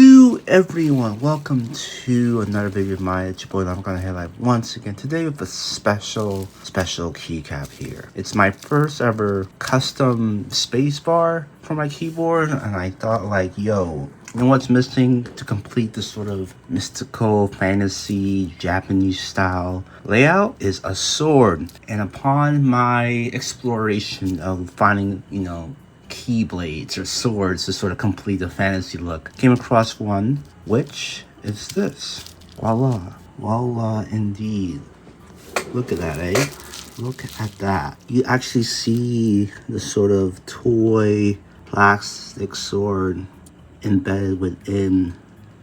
Hello everyone, welcome to another video of mine. It's your boy I'm gonna headlight once again today with a special keycap here. It's my first ever custom spacebar for my keyboard, and I thought like, yo, you know what's missing to complete this sort of mystical fantasy Japanese style layout is a sword. And upon my exploration of finding, keyblades or swords to sort of complete the fantasy look, came across one, which is this. Voila indeed. Look at that, eh? Look at that. You actually see the sort of toy plastic sword embedded within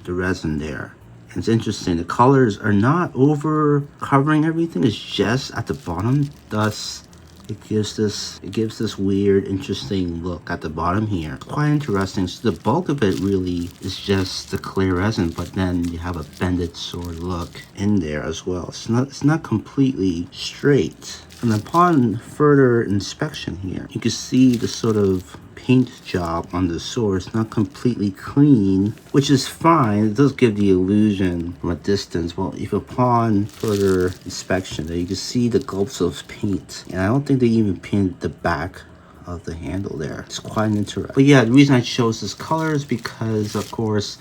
the resin there. And it's interesting, the colors are not over covering everything, it's just at the bottom, thus it gives this weird, interesting look at the bottom here. It's quite interesting. So the bulk of it really is just the clear resin, but then you have a bended sword look in there as well. It's not completely straight. And upon further inspection here, you can see the sort of paint job on the sword. It's not completely clean, which is fine. It does give the illusion from a distance. Well, if upon further inspection there, you can see the gulps of paint. And I don't think they even painted the back of the handle there. It's quite interesting. But yeah, the reason I chose this color is because, of course,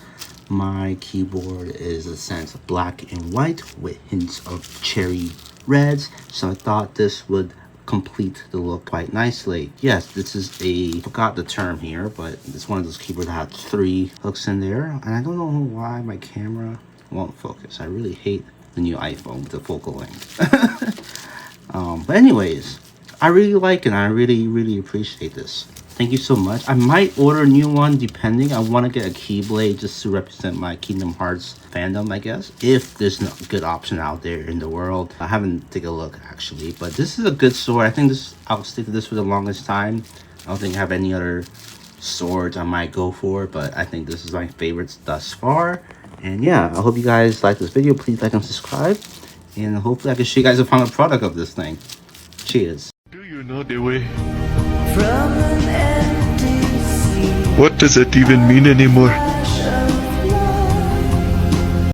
my keyboard is a sense of black and white with hints of cherry reds. So I thought this would complete the look quite nicely. Yes, this is forgot the term here, but it's one of those keyboards that have 3 hooks in there, and I don't know why my camera won't focus. I really hate the new iPhone with the focal length. But anyways, I really like it, and I really appreciate this. Thank you so much. I might order a new one depending. I want to get a Keyblade just to represent my Kingdom Hearts fandom, I guess. If there's no good option out there in the world. I haven't taken a look actually, but this is a good sword. I think I'll stick to this for the longest time. I don't think I have any other swords I might go for, but I think this is my favorites thus far. And yeah, I hope you guys like this video. Please like and subscribe, and hopefully I can show you guys the final product of this thing. Cheers. Do you know the way? From an empty sea. What does it even mean anymore?